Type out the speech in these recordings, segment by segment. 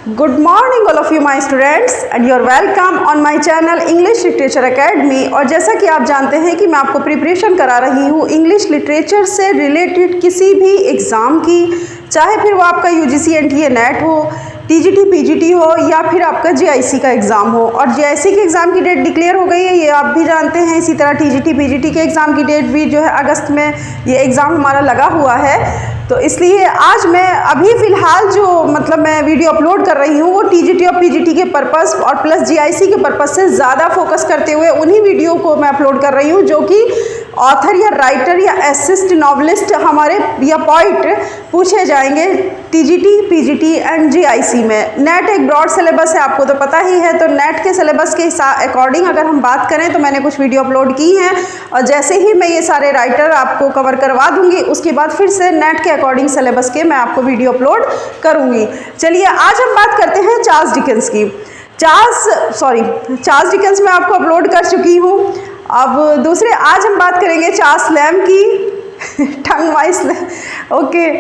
Good morning all of you my students and you are welcome on my channel English Literature Academy। और जैसा कि आप जानते हैं कि मैं आपको प्रिपरेशन करा रही हूँ इंग्लिश लिटरेचर से रिलेटेड किसी भी एग्ज़ाम की, चाहे फिर वो आपका UGC NTA नेट हो, TGT PGT हो या फिर आपका JIC का एग्ज़ाम हो। और JIC के एग्ज़ाम की डेट डिक्लेयर हो गई है, ये आप भी जानते हैं। इसी तरह TGT PGT के एग्ज़ाम की डेट भी जो है अगस्त में ये एग्ज़ाम हमारा लगा हुआ है। तो इसलिए आज मैं अभी फ़िलहाल जो मैं वीडियो अपलोड कर रही हूँ वो TGT और PGT के पर्पस और प्लस JIC के पर्पस से ज़्यादा फोकस करते हुए उन्हीं वीडियो को मैं अपलोड कर रही हूँ जो कि ऑथर या राइटर या एसिस्ट नॉवलिस्ट हमारे या पोइट पूछे जाएंगे TGT PGT एंड JIC में। नेट एक ब्रॉड सिलेबस है, आपको तो पता ही है। तो नेट के सिलेबस के अकॉर्डिंग अगर हम बात करें तो मैंने कुछ वीडियो अपलोड की हैं और जैसे ही मैं ये सारे राइटर आपको कवर करवा दूंगी उसके बाद फिर से नेट के अकॉर्डिंग सिलेबस के मैं आपको वीडियो अपलोड करूंगी। चलिए आज हम बात करते हैं चार्ल्स डिकेंस की। चार्ल्स डिकेंस मैं आपको अपलोड कर चुकी हूँ। अब दूसरे आज हम बात करेंगे चार्ल्स लैम्ब की। टंग वाइस ओके।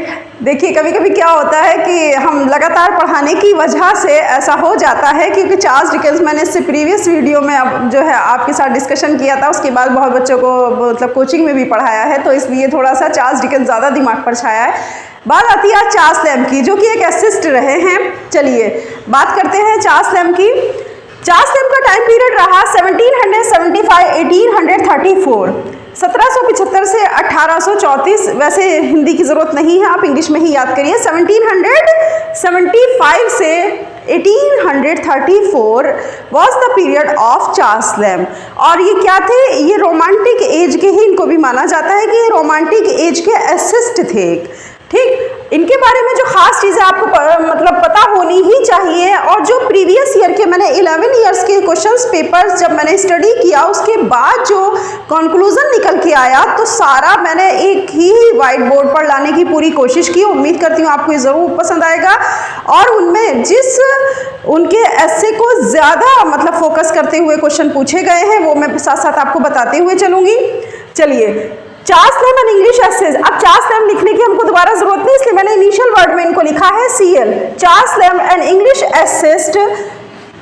देखिए कभी कभी क्या होता है कि हम लगातार पढ़ाने की वजह से ऐसा हो जाता है, क्योंकि चार्ल्स डिकेंस मैंने इससे प्रीवियस वीडियो में अब जो है आपके साथ डिस्कशन किया था, उसके बाद बहुत बच्चों को कोचिंग में भी पढ़ाया है, तो इसलिए थोड़ा सा चार्ल्स डिकेंस ज़्यादा दिमाग पर छाया है। बात आती है चार्ल्स लैम्ब की जो कि एक एसिस्ट रहे हैं। चलिए बात करते हैं चार्ल्स लैम्ब की। चार्ल्स लैम्ब का टाइम पीरियड रहा 1775-1834, 1775 से 1834। वैसे हिंदी की ज़रूरत नहीं है, आप इंग्लिश में ही याद करिए। 1775 से 1834 was the period of Charles Lamb. और ये क्या थे? ये रोमांटिक एज के ही इनको भी माना जाता है कि ये रोमांटिक एज के एसिस्ट थे। ठीक, इनके बारे में जो खास चीज़ें आपको पता होनी ही चाहिए, और जो प्रीवियस ईयर के मैंने 11 ईयर्स के क्वेश्चंस पेपर्स जब मैंने स्टडी किया उसके बाद जो कंक्लूजन निकल के आया तो सारा मैंने एक ही वाइट बोर्ड पर लाने की पूरी कोशिश की। उम्मीद करती हूँ आपको ये ज़रूर पसंद आएगा। और उनमें जिस उनके एस्से को ज़्यादा फोकस करते हुए क्वेश्चन पूछे गए हैं वो मैं साथ साथ आपको बताते हुए चलूँगी। चलिए Charles Lamb and English essays. अब चार्ल्स लैम्ब लिखने की हमको दोबारा जरूरत नहीं, इसलिए मैंने इनिशियल वर्ड में इनको लिखा है CL। Charles Lamb and English essayist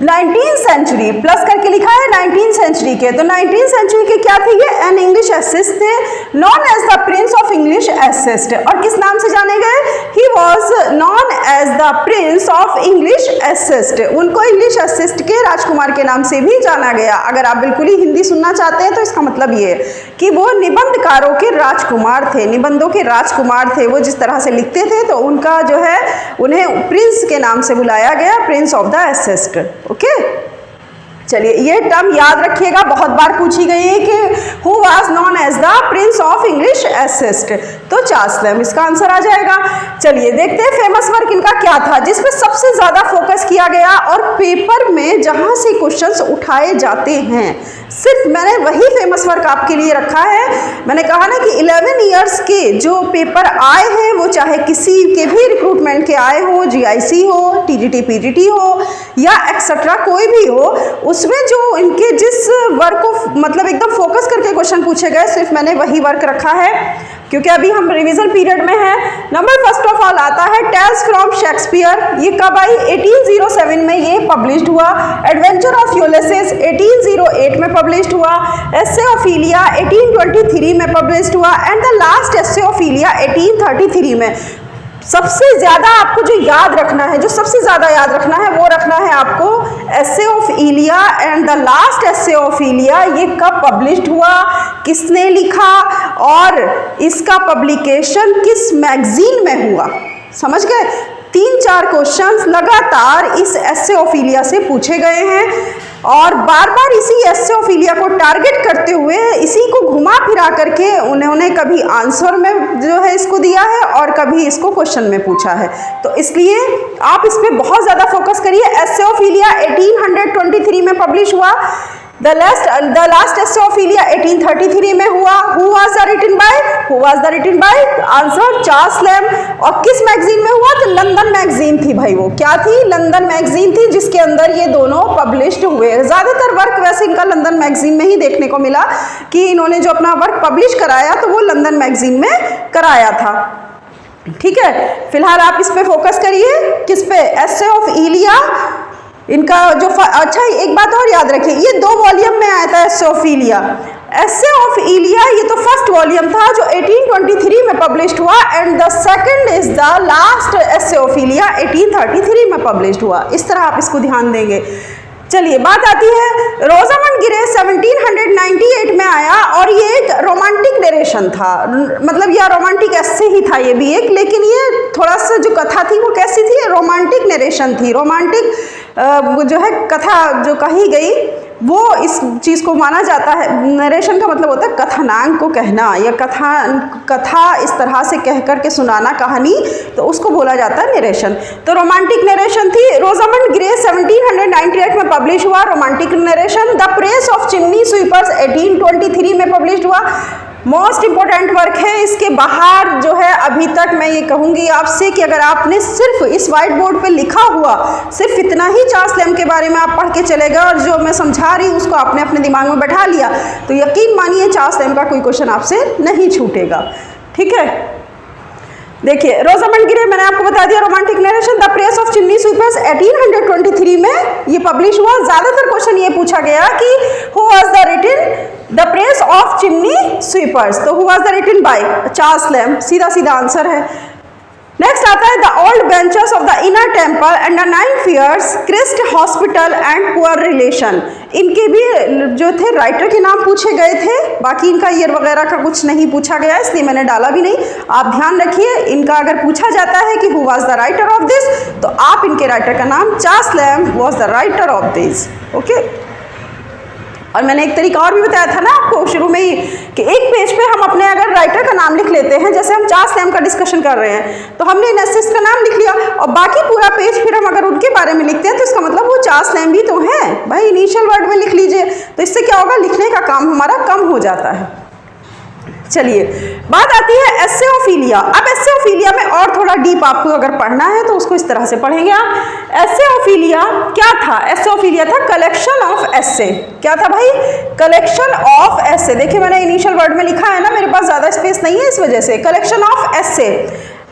19th century plus करके लिखा है 19th सेंचुरी के। तो 19th सेंचुरी के क्या थे ये? एन इंग्लिश एसिस्ट थे, known as the prince of English essayist. और किस नाम से जाने गए? He was known as the prince of English essayist. उनको इंग्लिश एसिस्ट के राजकुमार के नाम से भी जाना गया। अगर आप बिल्कुल ही हिंदी सुनना चाहते हैं तो इसका मतलब ये कि वो निबंधकारों के राजकुमार थे, निबंधों के राजकुमार थे। वो जिस तरह से लिखते थे तो उनका जो है उन्हें प्रिंस के नाम से बुलाया गया, Prince of the assist. Okay, चलिए ये टर्म याद रखिएगा, बहुत बार पूछी गई है कि who was known as the prince of English essayist. तो चार्ल्स लैम्ब इसका आंसर आ जाएगा। चलिए देखते हैं फेमस वर्क इनका क्या था जिसमें सबसे ज्यादा फोकस किया गया और पेपर में जहां से क्वेश्चंस उठाए जाते हैं सिर्फ मैंने वही फेमस वर्क आपके लिए रखा है। मैंने कहा ना कि 11 ईयर्स के जो पेपर आए हैं वो चाहे किसी के भी रिक्रूटमेंट के आए हो, JIC हो, TGT PGT हो या एक्सेट्रा कोई भी हो, उसमें जो इनके जिस वर्क को एकदम फोकस करके क्वेश्चन पूछे गए सिर्फ मैंने वही वर्क रखा है, क्योंकि अभी हम रिवीजन पीरियड में हैं। नंबर फर्स्ट ऑफ ऑल आता है टेल्स फ्रॉम शेक्सपियर। ये कब आई? 1807 में ये पब्लिश्ड हुआ। एडवेंचर ऑफ यूलिसेस 1808 में पब्लिश्ड हुआ। एस्से ऑफ इलिया 1823 में पब्लिश्ड हुआ and the last essay of Elia 1833 में। सबसे ज़्यादा आपको जो याद रखना है, जो सबसे ज़्यादा याद रखना है वो रखना है आपको essay of Elia and the last essay of Elia. ये कब पब्लिश्ड हुआ, किसने लिखा और इसका पब्लिकेशन किस मैगजीन में हुआ। समझ गए? 3-4 क्वेश्चंस लगातार इस एस्से ऑफ इलिया से पूछे गए हैं और बार बार इसी एस्से ऑफ इलिया को टारगेट करते हुए इसी को घुमा फिरा करके उन्होंने कभी आंसर में जो है इसको दिया है और कभी इसको क्वेश्चन में पूछा है। तो इसलिए आप इस पर बहुत ज़्यादा फोकस करिए। एस्से ऑफ इलिया 1823 में पब्लिश हुआ। The last essay of Elia 1833 में हुआ। Who was the written by answer Charles Lamb. और किस मैगजीन में हुआ? तो लंदन मैगजीन थी भाई। वो क्या थी? लंदन मैगजीन थी जिसके अंदर ये दोनों पब्लिश्ड हुए। ज़्यादातर वर्क वैसे इनका लंदन मैगजीन में ही देखने को मिला कि इन्होंने जो अपना वर्क पब्लिश कराया तो वो लंदन मैगजीन में कराया था। ठीक है, फिलहाल आप इस पे फोकस करिए, किस पे, एसे ऑफ इलिया। इनका जो अच्छा एक बात और याद रखिए, ये 2 वॉल्यूम में आया था एसे of Iliya. Essay of Elia ये तो फर्स्ट वॉल्यूम था जो 1823 में पब्लिश्ड हुआ, and the second is the last essay of Elia 1833 में पब्लिश्ड हुआ। इस तरह आप इसको ध्यान देंगे। चलिए बात आती है, रोजामंड ग्रे 1798 में आया और ये एक रोमांटिक नरेशन था, मतलब यह रोमांटिक ऐसे ही था ये भी एक, लेकिन ये थोड़ा सा जो कथा थी वो कैसी थी, रोमांटिक नरेशन थी। रोमांटिक जो है कथा जो कही गई वो इस चीज़ को माना जाता है, नरेशन का मतलब होता है कथनांक को कहना या कथा इस तरह से कह कर के सुनाना कहानी, तो उसको बोला जाता है नरेशन। तो रोमांटिक नरेशन थी। रोजामंड ग्रे 1798 में पब्लिश हुआ romantic narration. The press of chimney sweepers 1823 में पब्लिश हुआ। मोस्ट इंपॉर्टेंट वर्क है। इसके बाहर जो है अभी तक मैं ये कहूँगी आपसे कि अगर आपने सिर्फ इस वाइट बोर्ड पे लिखा हुआ सिर्फ इतना ही चार्ल्स लैम्ब के बारे में आप पढ़ के चले गए और जो मैं समझा रही हूँ उसको आपने अपने दिमाग में बैठा लिया, तो यकीन मानिए चार्ल्स लैम्ब का कोई क्वेश्चन आपसे नहीं छूटेगा। ठीक है, देखिए रोजामंड ग्रे मैंने आपको बता दिया romantic narration. The press of chimney sweepers 1823 में ये पब्लिश हुआ। ज्यादातर क्वेश्चन ये पूछा गया कि who was the written the press of chimney sweepers, तो who was the written by Charles Lamb, सीधा सीधा आंसर है। नेक्स्ट आता है the old benches of the Inner Temple and the 9 fears, Christ hospital and poor relation. इनके भी जो थे राइटर के नाम पूछे गए थे, बाकी इनका ईयर वगैरह का कुछ नहीं पूछा गया इसलिए मैंने डाला भी नहीं। आप ध्यान रखिए, इनका अगर पूछा जाता है कि who was the writer of this, तो आप इनके राइटर का नाम Charles lamb was the writer of this. Okay, और मैंने एक तरीका और भी बताया था ना आपको शुरू में ही कि एक पेज पे हम अपने अगर राइटर का नाम लिख लेते हैं, जैसे हम चार्ल्स लैम्ब का डिस्कशन कर रहे हैं तो हमने एसेसिस्ट का नाम लिख लिया और बाकी पूरा पेज फिर हम अगर उनके बारे में लिखते हैं तो इसका मतलब वो चार्ल्स लैम्ब भी तो हैं भाई, इनिशियल वर्ड में लिख लीजिए, तो इससे क्या होगा, लिखने का काम हमारा कम हो जाता है। चलिए बात आती है एसे ऑफ इलिया। अब एसे ऑफ इलिया में और थोड़ा डीप आपको अगर पढ़ना है तो उसको इस तरह से पढ़ेंगे आप। एसे ऑफ इलिया क्या था? एसे ऑफ इलिया था कलेक्शन ऑफ एसे। क्या था भाई? कलेक्शन ऑफ एसे। देखिए मैंने इनिशियल वर्ड में लिखा है ना, मेरे पास ज्यादा स्पेस नहीं है इस वजह से। कलेक्शन ऑफ एसे,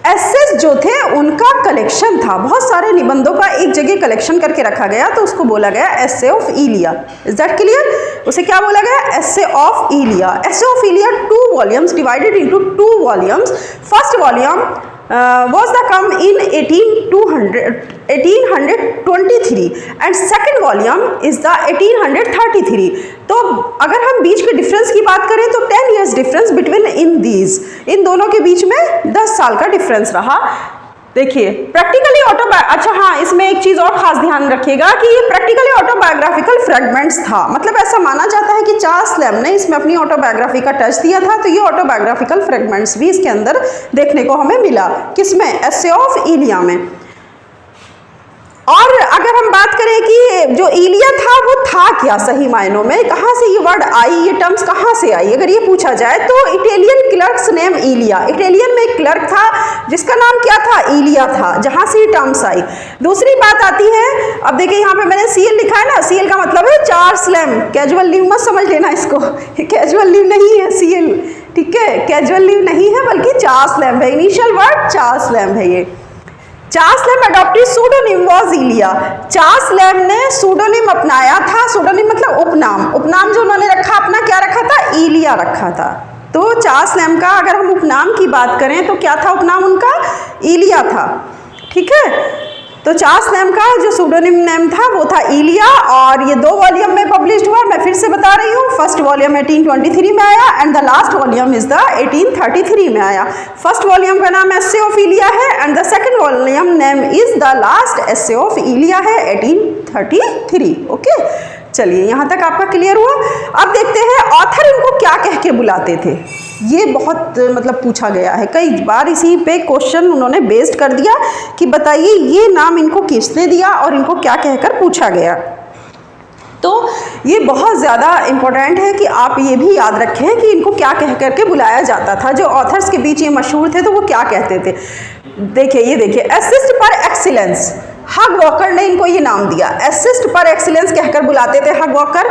एसेस जो थे उनका कलेक्शन था, बहुत सारे निबंधों का एक जगह कलेक्शन करके रखा गया, तो उसको बोला गया essay of Elia. Is that clear? उसे क्या बोला गया? Essay of Iliya. Essay of Elia 2 volumes divided into 2 volumes. First volume was the come in 1823 and second volume is the 1833। तो अगर हम बीच के डिफरेंस की बात करें तो 10 years difference between in these, इन दोनों के बीच में 10 साल का डिफरेंस रहा। देखिए प्रैक्टिकली अच्छा हाँ, इसमें एक चीज और खास ध्यान रखिएगा कि ये प्रैक्टिकली ऑटोबायोग्राफिकल फ्रेगमेंट्स था, मतलब ऐसा माना जाता है कि चार्ल्स लैम्ब ने इसमें अपनी ऑटोबायोग्राफी का टच दिया था, तो ये ऑटोबायोग्राफिकल फ्रेगमेंट्स भी इसके अंदर देखने को हमें मिला। किसमें? एसे ऑफ इलिया में। और अगर हम बात करें कि जो इलिया था वो था क्या सही मायनों में, कहाँ से ये वर्ड आई, ये टर्म्स कहाँ से आई, अगर ये पूछा जाए तो इटालियन क्लर्क्स नेम इलिया। इटालियन में एक क्लर्क था जिसका नाम क्या था? इलिया था, जहाँ से ये टर्म्स आई। दूसरी बात आती है, अब देखिए यहाँ पे मैंने सीएल लिखा है ना, सीएल का मतलब है चार्ल्स लैम्ब। कैजुअल लीव मत समझ लेना इसको, कैजुअल लीव नहीं है सीएल, ठीक है, कैजुअल लीव नहीं है बल्कि चार्ल्स लैम्ब है, इनिशियल वर्ड चार्ल्स लैम्ब है ये। Charles Lamb adopted pseudonym was Elia. Charles Lamb ने सूडोनिम अपनाया था, सूडोनिम मतलब उपनाम, उपनाम जो उन्होंने रखा अपना क्या रखा था? इलिया रखा था। तो चार्ल्स लैम्ब का अगर हम उपनाम की बात करें तो क्या था उपनाम उनका? इलिया था, ठीक है। तो चार्ल्स लैम्ब का जो सूडोनिम नेम था वो था इलिया, और ये 2 वॉल्यूम में पब्लिश्ड हुआ। मैं फिर से बता रही हूँ, फर्स्ट वॉल्यूम 1823 में आया and the last volume is the 1833 में आया। फर्स्ट वॉल्यूम का नाम एसे ऑफ इलिया है and the second volume name is the last essay of Elia है 1833। ओके, चलिए यहाँ तक आपका क्लियर हुआ। अब देखते हैं ऑथर इनको क्या कह के बुलाते थे। ये बहुत मतलब पूछा गया है कई बार, इसी पे क्वेश्चन उन्होंने बेस्ड कर दिया कि बताइए ये नाम इनको किसने दिया और इनको क्या कहकर पूछा गया। तो ये बहुत ज़्यादा इम्पोर्टेंट है कि आप ये भी याद रखें कि इनको क्या कह करके बुलाया जाता था। जो ऑथर्स के बीच ये मशहूर थे तो वो क्या कहते थे। देखिए ये देखिए, असिस्ट पर एक्सीलेंस, हग वॉकर ने इनको ये नाम दिया, असिस्ट पर एक्सीलेंस कहकर बुलाते थे हग वॉकर।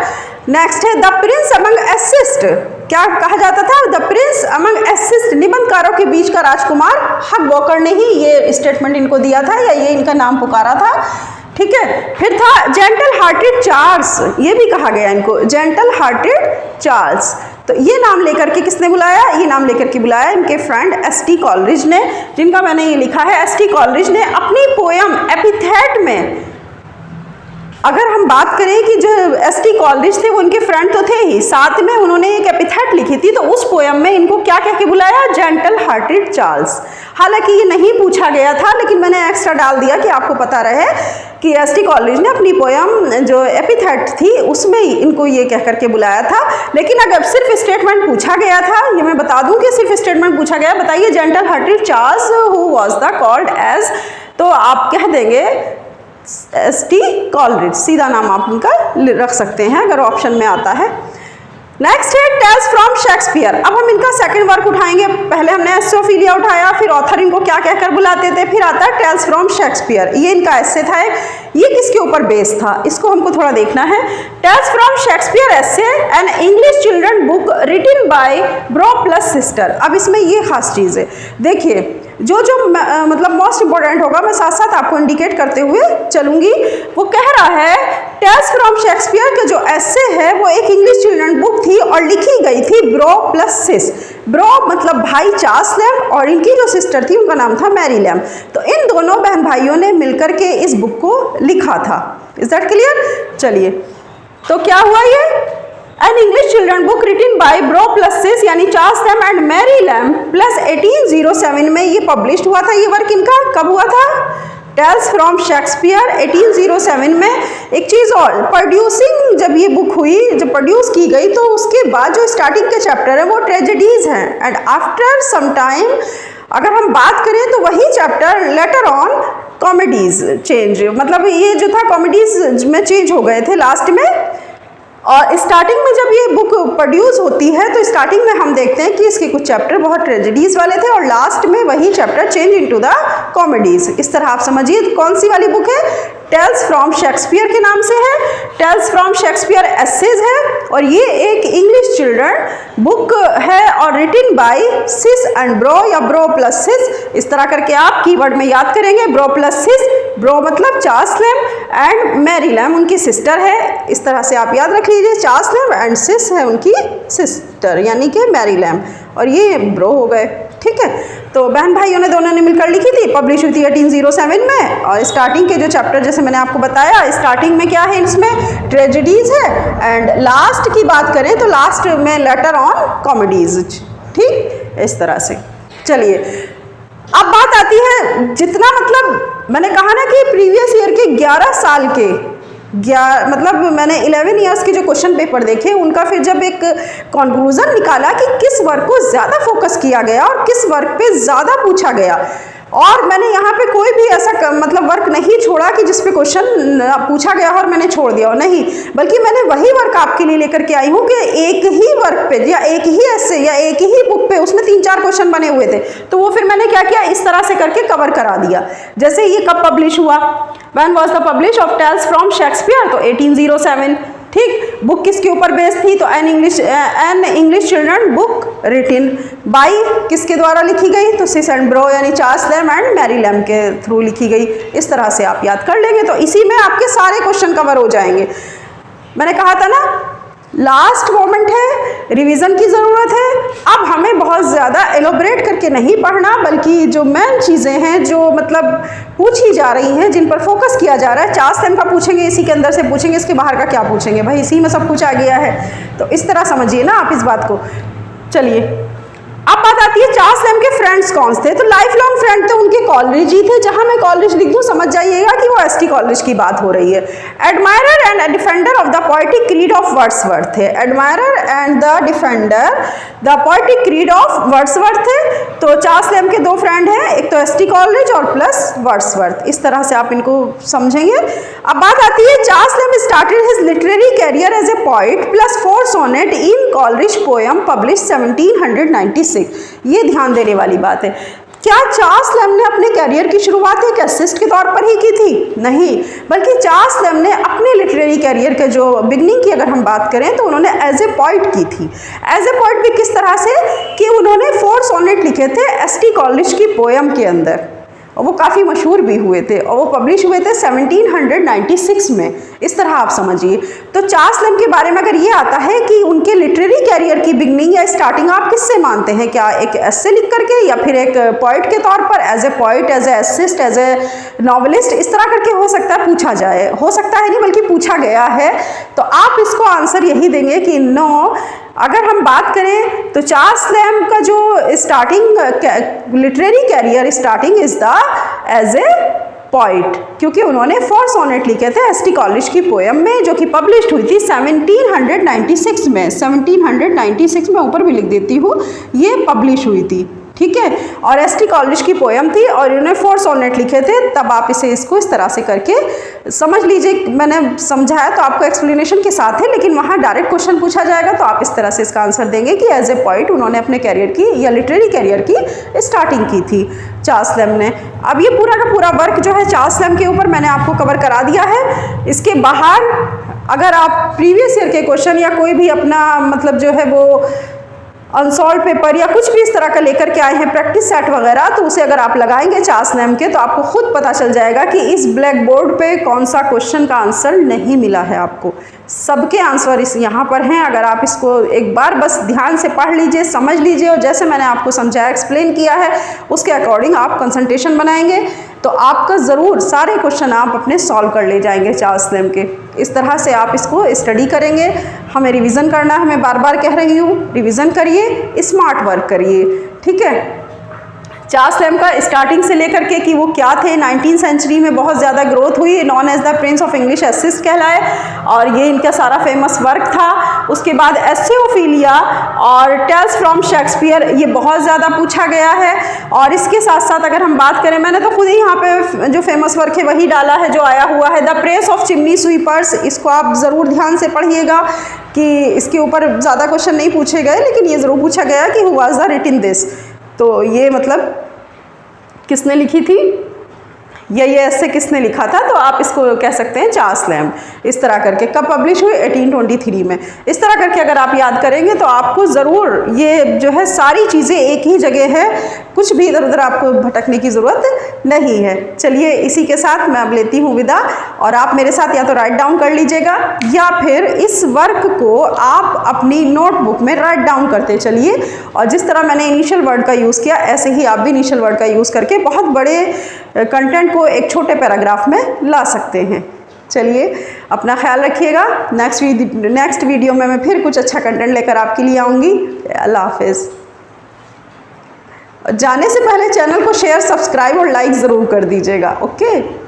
नेक्स्ट है द प्रिंस अमंग असिस्ट, क्या कहा जाता था, द प्रिंस अमंग एसिस्ट, निबंधकारों के बीच का राजकुमार। हग वॉकर ने ही ये स्टेटमेंट इनको दिया था या ये इनका नाम पुकारा था, ठीक है। फिर था जेंटल हार्टेड चार्ल्स, ये भी कहा गया इनको जेंटल हार्टेड चार्ल्स। तो ये नाम लेकर के किसने बुलाया, ये नाम लेकर के बुलाया इनके फ्रेंड एस.टी. कॉलरिज ने, जिनका मैंने ये लिखा है। एस.टी. कॉलरिज ने अपनी पोयम एपिथेट में, अगर हम बात करें कि जो एस.टी. कॉलरिज थे वो उनके फ्रेंड तो थे ही, साथ में उन्होंने एक एपिथेट लिखी थी, तो उस पोयम में इनको क्या कह के बुलाया, जेंटल हार्टेड चार्ल्स। हालांकि ये नहीं पूछा गया था, लेकिन मैंने एक्स्ट्रा डाल दिया कि आपको पता रहे कि एस.टी. कॉलरिज ने अपनी पोयम जो एपिथेट थी उसमें इनको ये कह करके बुलाया था। लेकिन अगर सिर्फ स्टेटमेंट पूछा गया था, ये मैं बता दूं कि सिर्फ स्टेटमेंट पूछा गया, बताइए gentle hearted Charles who was the called as, तो आप कह देंगे एस.टी. कॉलरिज, सीधा नाम आप उनका रख सकते हैं अगर ऑप्शन में आता है। नेक्स्ट है टेल्स फ्रॉम शेक्सपियर। अब हम इनका सेकंड वर्क उठाएंगे। पहले हमने एस्ट्रोफिलिया उठाया, फिर ऑथर इनको क्या कहकर बुलाते थे, फिर आता है टेल्स फ्रॉम शेक्सपियर। ये इनका एस्से था, ये किसके ऊपर बेस था, इसको हमको थोड़ा देखना है। Tales from Shakespeare essay an English children book written by bro plus sister. अब इसमें ये खास चीज़ है, देखिए जो मतलब मोस्ट इंपॉर्टेंट होगा मैं साथ साथ आपको इंडिकेट करते हुए चलूंगी। वो कह रहा है टेल्स फ्रॉम शेक्सपियर का जो एस्से है वो एक इंग्लिश चिल्ड्रन बुक थी और लिखी गई थी ब्रो प्लस सिस। ब्रो मतलब भाई चार्ल्स लैम्ब और इनकी जो सिस्टर थी उनका नाम था मैरी लैम्ब। तो इन दोनों बहन भाइयों ने मिलकर के इस बुक को लिखा था। Is that clear? चलिए, तो क्या हुआ ये an English children book written by bro plus sis यानी Charles Lamb and Mary Lamb plus 1807 में ये पब्लिश हुआ था। ये वर्क इनका कब हुआ था? टेल्स फ्रॉम शेक्सपियर 1807 में। एक चीज़ और, प्रोड्यूसिंग जब ये बुक हुई, जब प्रोड्यूस की गई, तो उसके बाद जो स्टार्टिंग के चैप्टर है वो ट्रेजेडीज़ हैं एंड आफ्टर सम टाइम अगर हम बात करें तो वही chapter later on comedies change, मतलब ये जो था कॉमेडीज में चेंज हो गए थे लास्ट में। और स्टार्टिंग में जब ये बुक प्रोड्यूस होती है तो स्टार्टिंग में हम देखते हैं कि इसके कुछ चैप्टर बहुत ट्रेजेडीज वाले थे और लास्ट में वही chapter change into the comedies. इस तरह आप समझिए कौन सी वाली बुक है, टेल्स फ्रॉम शेक्सपियर के नाम से है। टेल्स फ्रॉम शेक्सपियर एसेज है और ये एक इंग्लिश चिल्ड्रन बुक है और written by sis and bro या ब्रो प्लस सिस। इस तरह करके आप कीवर्ड में याद करेंगे, ब्रो प्लस सिस। ब्रो मतलब Charles Lamb and Mary Lamb उनकी सिस्टर है। इस तरह से आप याद रख लीजिए, चार्ल्स लैम्ब एंड सिस है उनकी सिस्टर यानी कि मैरी लैम्ब, और ये ब्रो हो गए। ठीक है, तो बहन भाइयों ने दोनों ने मिलकर लिखी थी, पब्लिश हुई थी 1807 में। और स्टार्टिंग के जो चैप्टर जैसे मैंने आपको बताया, स्टार्टिंग में क्या है, इसमें ट्रेजेडीज है एंड लास्ट की बात करें तो लास्ट में लेटर ऑन कॉमेडीज। ठीक, इस तरह से। चलिए, अब बात आती है, जितना मतलब मैंने कहा ना कि प्रीवियस ईयर के 11 साल के मतलब मैंने 11 ईयर्स के जो क्वेश्चन पेपर देखे उनका फिर जब एक कंक्लूजन निकाला कि किस वर्क को ज़्यादा फोकस किया गया और किस वर्क पे ज़्यादा पूछा गया, और मैंने यहाँ पे कोई भी ऐसा मतलब वर्क नहीं छोड़ा कि जिस पे क्वेश्चन पूछा गया और मैंने छोड़ दिया हो, नहीं, बल्कि मैंने वही वर्क आपके लिए लेकर के आई हूँ कि एक ही वर्क पे या एक ही एस्से या एक ही बुक पे उसमें 3-4 क्वेश्चन बने हुए थे, तो वो फिर मैंने क्या किया, इस तरह से करके कवर करा दिया। जैसे ये कब पब्लिश हुआ, when was the publish of Tales from Shakespeare, तो 1807। ठीक, बुक किसके ऊपर बेस्ड थी, तो an English children book written by किसके द्वारा लिखी गई, तो सिस एंड ब्रो यानी Charles Lamb and Mary Lamb के थ्रू लिखी गई। इस तरह से आप याद कर लेंगे तो इसी में आपके सारे क्वेश्चन कवर हो जाएंगे। मैंने कहा था ना लास्ट मोमेंट है, रिवीजन की ज़रूरत है। अब हमें बहुत ज़्यादा एलोबरेट करके नहीं पढ़ना, बल्कि जो मेन चीज़ें हैं जो मतलब पूछी जा रही हैं, जिन पर फोकस किया जा रहा है। चार्ल्स लैम्ब का पूछेंगे, इसी के अंदर से पूछेंगे, इसके बाहर का क्या पूछेंगे, भाई इसी में सब कुछ आ गया है। तो इस तरह समझिए ना आप इस बात को। चलिए, अब बात आती है चार्ल्स लैम्ब के फ्रेंड्स कौन से थे, तो लाइफ लॉन्ग फ्रेंड थे उनके कॉलरिज ही थे। जहां मैं कॉलरिज लिख दूं समझ जाइएगा कि वो एस.टी. कॉलरिज की बात हो रही है। Admirer and defender of the poetic creed of Wordsworth थे। Admirer and the defender the poetic creed of Wordsworth थे। तो चार्ल्स लैम्ब के 2 फ्रेंड हैं, एक तो एस.टी. कॉलरिज और प्लस वर्ड्सवर्थ। इस तरह से आप इनको समझेंगे। अब बात आती है Charles Lamb started his literary career as a poet plus 4 sonnet in Coleridge poem publish 1796। ये ध्यान देने वाली बात है। क्या चार्ल्स लैम्ब ने अपने करियर की शुरुआत एक असिस्ट के तौर पर ही की थी? नहीं, बल्कि चार्ल्स लैम्ब ने अपने लिटरेरी करियर के जो बिगनिंग की अगर हम बात करें तो उन्होंने एज ए पोइट की थी। एज ए पोइट भी किस तरह से कि उन्होंने 4 सोनेट लिखे थे एस.टी. कॉलिश की पोयम के अंदर, और वो काफ़ी मशहूर भी हुए थे, और वो पब्लिश हुए थे 1796 में। इस तरह आप समझिए। तो चार्ल्स लैम्ब के बारे में अगर ये आता है कि उनके लिटरेरी कैरियर की बिगनिंग या स्टार्टिंग आप किससे मानते हैं? क्या एक एस्से लिख करके, या फिर एक पोइट के तौर पर, as a poet, as a essayist, as a novelist, इस तरह करके हो सकता है पूछा जाए, हो सकता है नहीं बल्कि पूछा गया है। तो आप इसको आंसर यही देंगे कि नो। अगर हम बात करें तो चार्ल्स लैम्ब का जो starting literary career starting is the as a poet, क्योंकि उन्होंने 4 सोनेट लिखे थे एस.टी. कॉलिश की पोयम में, जो कि पब्लिश्ड हुई थी 1796 में। 1796 में ऊपर भी लिख देती हूँ, ये पब्लिश हुई थी, ठीक है। और एस.टी. कॉलिश की पोयम थी और इन्होंने 4 सोनेट लिखे थे। तब आप इसको इस तरह से करके समझ लीजिए। मैंने समझाया तो आपको एक्सप्लेनेशन के साथ है, लेकिन वहाँ डायरेक्ट क्वेश्चन पूछा जाएगा तो आप इस तरह से इसका आंसर देंगे कि एज ए पोइट उन्होंने अपने कैरियर की या लिटरेरी कैरियर की स्टार्टिंग की थी चार्ल्स लैम्ब ने। अब ये पूरा का पूरा वर्क जो है चार्ल्स लैम्ब के ऊपर मैंने आपको कवर करा दिया है। इसके बाहर अगर आप प्रीवियस ईयर के क्वेश्चन या कोई भी अपना मतलब जो है वो अनसॉल्व पेपर या कुछ भी इस तरह का लेकर के आए हैं प्रैक्टिस सेट वगैरह, तो उसे अगर आप लगाएंगे चार्ल्स लैम्ब के, तो आपको खुद पता चल जाएगा कि इस ब्लैक बोर्ड पे कौन सा क्वेश्चन का आंसर नहीं मिला है आपको। सबके आंसर इस यहाँ पर हैं। अगर आप इसको एक बार बस ध्यान से पढ़ लीजिए, समझ लीजिए, और जैसे मैंने आपको समझाया, एक्सप्लेन किया है, उसके अकॉर्डिंग आप कंसंट्रेशन बनाएंगे तो आपका ज़रूर सारे क्वेश्चन आप अपने सॉल्व कर ले जाएंगे चार्ल्स लैम्ब के। इस तरह से आप इसको स्टडी करेंगे। हमें रिवीजन करना है, मैं बार बार कह रही हूँ, रिवीजन करिए, स्मार्ट वर्क करिए, ठीक है। चार्ल्स लैम्ब का स्टार्टिंग से लेकर के कि वो क्या थे, 19वीं सेंचुरी में बहुत ज़्यादा ग्रोथ हुई, known as the prince of English essayist कहलाए, और ये इनका सारा फेमस वर्क था। उसके बाद एस्से ओफिलिया और टेल्स फ्रॉम शेक्सपियर, ये बहुत ज़्यादा पूछा गया है। और इसके साथ साथ अगर हम बात करें, मैंने तो खुद ही यहाँ पे जो फेमस वर्क है वही डाला है जो आया हुआ है, the press of chimney sweepers. इसको आप ज़रूर ध्यान से पढ़िएगा कि इसके ऊपर ज़्यादा क्वेश्चन नहीं पूछे गए, लेकिन ये ज़रूर पूछा गया कि who was the written this, तो ये मतलब किसने लिखी थी, ये ऐसे किसने लिखा था, तो आप इसको कह सकते हैं चार्ल्स लैम्ब। इस तरह करके कब पब्लिश हुई? 1823 में। इस तरह करके अगर आप याद करेंगे तो आपको ज़रूर ये जो है सारी चीज़ें एक ही जगह है, कुछ भी इधर उधर आपको भटकने की ज़रूरत नहीं है। चलिए, इसी के साथ मैं अब लेती हूँ विदा, और आप मेरे साथ या तो राइट डाउन कर लीजिएगा या फिर इस वर्क को आप अपनी नोटबुक में राइट डाउन करते चलिए। और जिस तरह मैंने इनिशियल वर्ड का यूज़ किया, ऐसे ही आप भी इनिशियल वर्ड का यूज़ करके बहुत बड़े कंटेंट को एक छोटे पैराग्राफ में ला सकते हैं। चलिए, अपना ख्याल रखिएगा। नेक्स्ट वीडियो में मैं फिर कुछ अच्छा कंटेंट लेकर आपके लिए आऊँगी। अल्लाह हाफिज़। जाने से पहले चैनल को शेयर, सब्सक्राइब और लाइक ज़रूर कर दीजिएगा। ओके।